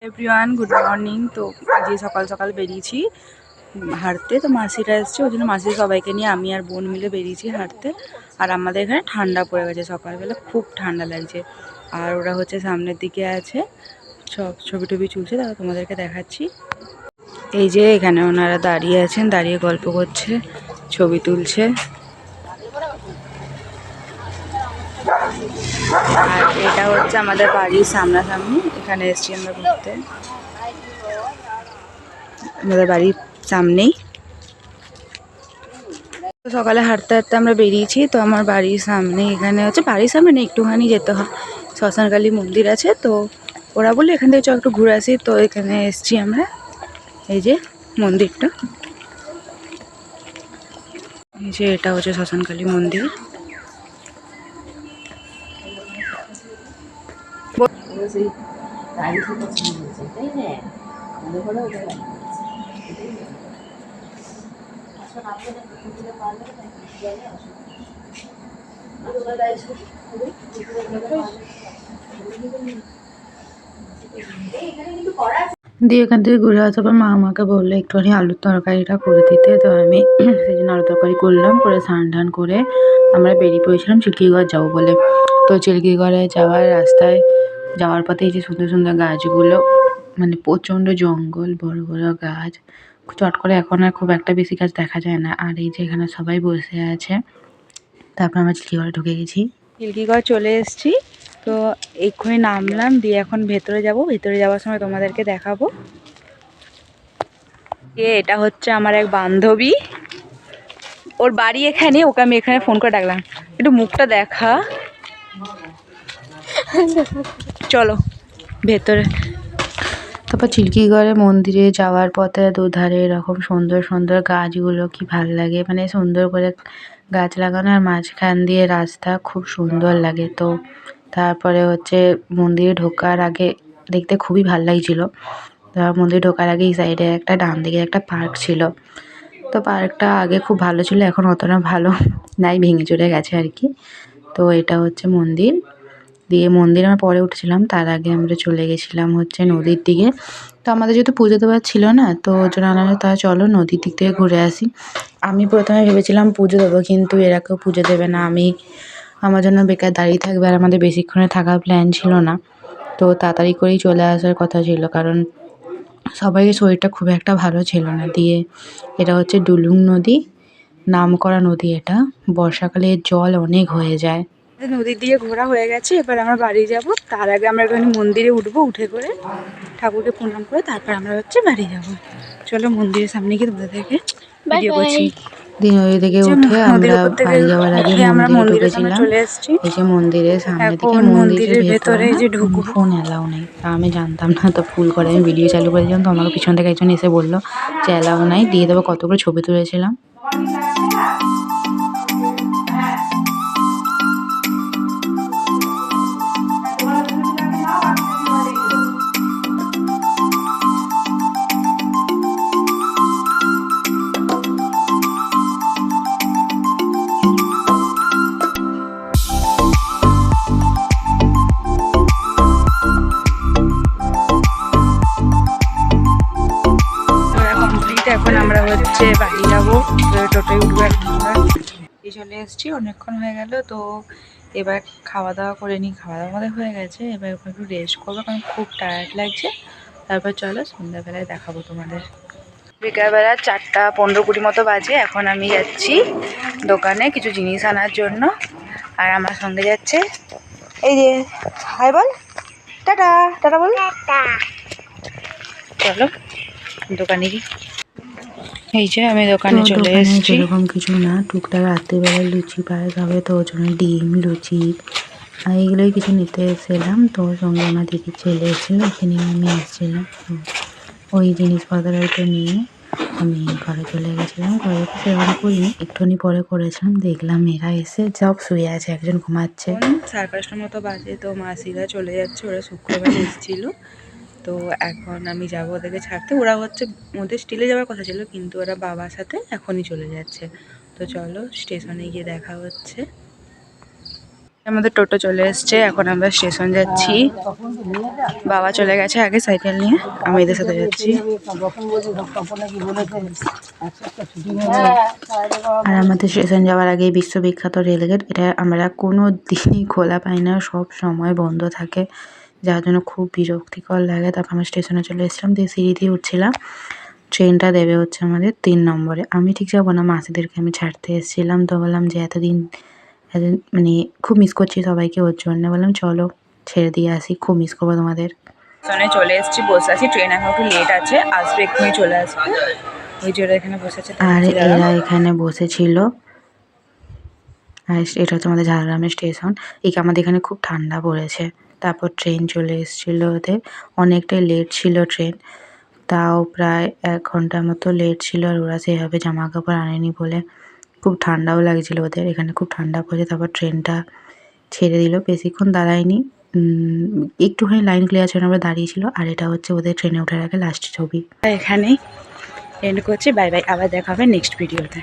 Everyone good morning. তো আজকে সকাল সকাল বেরিয়েছি হাঁটতে। তো মাসিরা এসছে, ওই জন্য মাসির সবাইকে নিয়ে আমি আর বোন মিলে বেরিয়েছি হাঁটতে। আর আমাদের এখানে ঠান্ডা পড়ে গেছে, সকালবেলা খুব ঠান্ডা লাগছে। আর ওরা হচ্ছে সামনের দিকে আছে, সব ছবি টবি চলছে, তারা তোমাদেরকে দেখাচ্ছি। এই যে এখানে ওনারা দাঁড়িয়ে আছেন, দাঁড়িয়ে গল্প করছে, ছবি তুলছে। আর এটা হচ্ছে আমাদের বাড়ির সামনাসামনি, এখানে এসছি আমরা ঘুরতে, আমাদের বাড়ির সামনেই। সকালে হাঁটতে হাঁটতে আমরা বেরিয়েছি। তো আমার বাড়ির সামনে, এখানে হচ্ছে বাড়ির সামনে না, একটুখানি যেতে হয়, শ্মশানকালী মন্দির আছে। তো ওরা বললে এখান থেকে একটু ঘুরে আসি, তো এখানে এসছি আমরা। এই যে মন্দিরটা, এই যে এটা হচ্ছে শ্মশানকালী মন্দির। দিয়ে এখান থেকে ঘুরে আসার পর মা আমাকে বললো একটুখানি আলুর তরকারিটা করে দিতে। তো আমি সেই জন্য আলুর তরকারি করলাম, করে স্নান টান করে আমরা বেরিয়ে পড়েছিলাম চিল্কিগড় যাবো বলে। তো চিল্কিগড়ে যাওয়ার রাস্তায় যাওয়ার পথে এই যে সুন্দর সুন্দর গাছগুলো, মানে প্রচণ্ড জঙ্গল, বড় বড় গাছ, চট করে এখন আর খুব একটা বেশি গাছ দেখা যায় না। আর এই যে এখানে সবাই বসে আছে। তারপর আমরা চিল্কিগড়ে ঢুকে গেছি, চিল্কিগড় চলে এসেছি। তো এক্ষুনি নামলাম, দিয়ে এখন ভেতরে যাব। ভেতরে যাওয়ার সময় তোমাদেরকে দেখাবো। এটা হচ্ছে আমার এক বান্ধবী, ওর বাড়ি এখানে, ওকে আমি এখানে ফোন করে ডাকলাম, একটু মুখটা দেখা। চলো ভেতরে। তারপর চিল্কিগড়ের মন্দিরে যাওয়ার পথে দুধারে এরকম সুন্দর সুন্দর গাছগুলো কি ভাল লাগে, মানে সুন্দর করে গাছ লাগানো, আর মাঝখান দিয়ে রাস্তা, খুব সুন্দর লাগে। তো তারপরে হচ্ছে মন্দিরে ঢোকার আগে দেখতে খুবই ভাল লাগছিল। মন্দিরে ঢোকার আগে এই সাইডে একটা, ডান দিকে একটা পার্ক ছিল। তো পার্কটা আগে খুব ভালো ছিল, এখন অতটা ভালো নাই, ভেঙে চলে গেছে আর কি। তো এটা হচ্ছে মন্দির। দিয়ে মন্দিরে আমরা পরে উঠেছিলাম, তার আগে আমরা চলে গেছিলাম হচ্ছে নদীর দিকে। তো আমাদের যেহেতু পুজো দেওয়ার ছিল না, তো ওই জন্য আমরা তা চলো নদীর দিক থেকে ঘুরে আসি। আমি প্রথমে ভেবেছিলাম পুজো দেবো, কিন্তু এরা কেউ পুজো দেবে না, আমি আমার জন্য বেকার দাঁড়িয়ে থাকবে, আর আমাদের বেশিক্ষণে থাকার প্ল্যান ছিল না। তো তাড়াতাড়ি করেই চলে আসার কথা ছিল, কারণ সবাইয়ের শরীরটা খুব একটা ভালো ছিল না। দিয়ে এটা হচ্ছে ডুলুং নদী, নামকরা নদী এটা, বর্ষাকালে জল অনেক হয়ে যায়। নদীর দিকে ঘোরা হয়ে গেছে, এবার আমরা বাড়ি যাব। তার আগে আমরা এখানে মন্দিরে উঠবো, উঠে করে ঠাকুরকে প্রণাম করে তারপর আমরা হচ্ছে বাড়ি যাব। চলো মন্দিরের সামনে গিয়ে তোমাদেরকে ভিডিও করছি। নদী থেকে উঠে আমরা বাড়ি যাওয়ার আগে মন্দিরে ঢুকেছিলাম। চলে এসেছি, এই যে মন্দিরের সামনে থেকে, মন্দিরের ভেতরে যে ঢুকবো, ফোন এলাও নেই। তা আমি জানতাম না, তো ফুল করে আমি ভিডিও চালু করেছিলাম। তো আমাকে পিছন থেকে একজন এসে বললো যে এলাও নাই, দিয়ে দেবো, কতগুলো ছবি তুলেছিলাম। এখন আমরা হচ্ছে বাড়ি যাবো, টোটোয় উঠবো। এই চলে এসেছি, অনেকক্ষণ হয়ে গেল। তো এবার খাওয়া দাওয়া করে নিই, খাওয়া দাওয়া আমাদের হয়ে গেছে। এবার একটু রেস্ট করবো, কারণ খুব টায়ার্ড লাগছে। তারপর চলো সন্ধ্যাবেলায় দেখাবো তোমাদের। বিকালবেলা 4:15-20 মতো বাজে। এখন আমি যাচ্ছি দোকানে কিছু জিনিস আনার জন্য, আর আমার সঙ্গে যাচ্ছে এই যে, হাই বল, টাটা, টাটা বল। চলো দোকানে গিয়ে। এই যে আমি দোকানে চলে এসেছি। এরকম কিছু না, টুকটাক রাত্রিবেলায় লুচি পায়ে খাবে, তো ওর জন্য ডিম, লুচি আর এইগুলোই কিছু নিতে এসেছিলাম। তো ওর সঙ্গে আমার দিদির ছেলে এসেছিলো, এখানে আমি এসেছিলাম। ওই জিনিসপত্রটা নিয়ে আমি ঘরে চলে গেছিলাম। ঘরে সেরকম করিনি, একটুখানি পরে করেছিলাম। দেখলাম এরা এসে সব শুয়ে আছে, একজন ঘুমাচ্ছে। 5:30টার মতো বাজে। তো মাসিরা চলে যাচ্ছে, ওরা শুক্রবার এসেছিলো। তো এখন আমি যাবো ওদেরকে ছাড়তে। ওরা হচ্ছে ওদের স্টিলে যাওয়ার কথা ছিল, কিন্তু ওরা বাবার সাথে এখনই চলে যাচ্ছে। তো চলো স্টেশনে গিয়ে দেখা হচ্ছে। আমাদের টোটো চলে এসছে, এখন আমরা স্টেশন যাচ্ছি। বাবা চলে গেছে আগে সাইকেল নিয়ে, আমি এদের সাথে যাচ্ছি। আর আমাদের স্টেশন যাওয়ার আগে বিশ্ববিখ্যাত রেলগেট, এটা আমরা কোনো দিনই খোলা পাই না, সব সময় বন্ধ থাকে, যার জন্য খুব বিরক্তিকর লাগে। তারপর আমরা স্টেশনে চলে এসেছিলাম, দিয়ে সিঁড়ি দিয়ে উঠছিলাম। ট্রেনটা দেবে হচ্ছে আমাদের 3 নম্বরে। আমি ঠিক যাবো না, মাসিদেরকে আমি ছাড়তে এসেছিলাম, তো বললাম যে এতদিন মানে খুব মিস করছি সবাইকে, ওর জন্য বললাম চলো ছেড়ে দিয়ে আসি, খুব মিস করবো তোমাদের। স্টেশনে চলে এসেছি, বসে আছি, ট্রেন এখন একটু লেট আছে, আসবে এক্ষুনি চলে আসবে, ওই জন্য এখানে বসে আছে। আর এরা এখানে বসেছিল। আর এটা হচ্ছে আমাদের ঝাড়গ্রামের স্টেশন। আমাদের এখানে খুব ঠান্ডা পড়েছে। তারপর ট্রেন চলে এসেছিলো ওদের, অনেকটাই লেট ছিল ট্রেন, তাও প্রায় 1 ঘন্টার মতো লেট ছিল। আর ওরা সেভাবে জামা কাপড় আনেনি বলে খুব ঠান্ডাও লাগছিল ওদের, এখানে খুব ঠান্ডা পড়েছে। তারপর ট্রেনটা ছেড়ে দিল, বেশিক্ষণ দাঁড়ায়নি, একটুখানি লাইন ক্লিয়ার ছিল, আমরা দাঁড়িয়েছিল। আর এটা হচ্ছে ওদের ট্রেনে ওঠার আগে লাস্ট ছবি। এখানেই এন্ড করছি, বাই বাই, আবার দেখা হবে নেক্সট ভিডিওতে।